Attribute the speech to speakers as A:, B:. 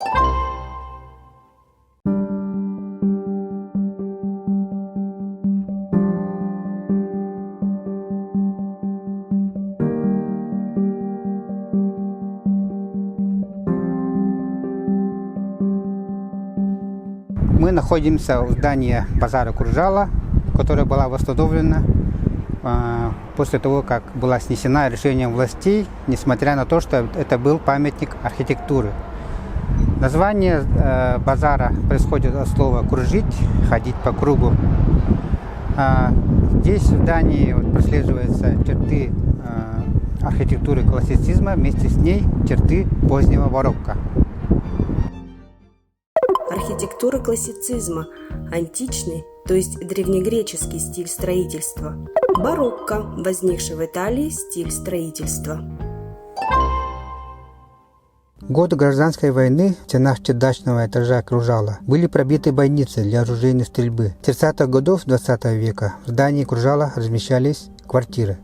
A: Мы находимся в здании базара Куржала, которое было восстановлено после того, как была снесена решением властей, несмотря на то, что это был памятник архитектуры. Название базара происходит от слова «кружить», «ходить по кругу». Здесь в здании прослеживаются черты архитектуры классицизма, вместе с ней черты позднего барокко.
B: Архитектура классицизма – античный, то есть древнегреческий стиль строительства. Барокко – возникший в Италии стиль строительства.
A: В годы гражданской войны в стенах чердачного этажа Куржала были пробиты бойницы для оружейной стрельбы. В 30-х годов XX века в здании Куржала размещались квартиры.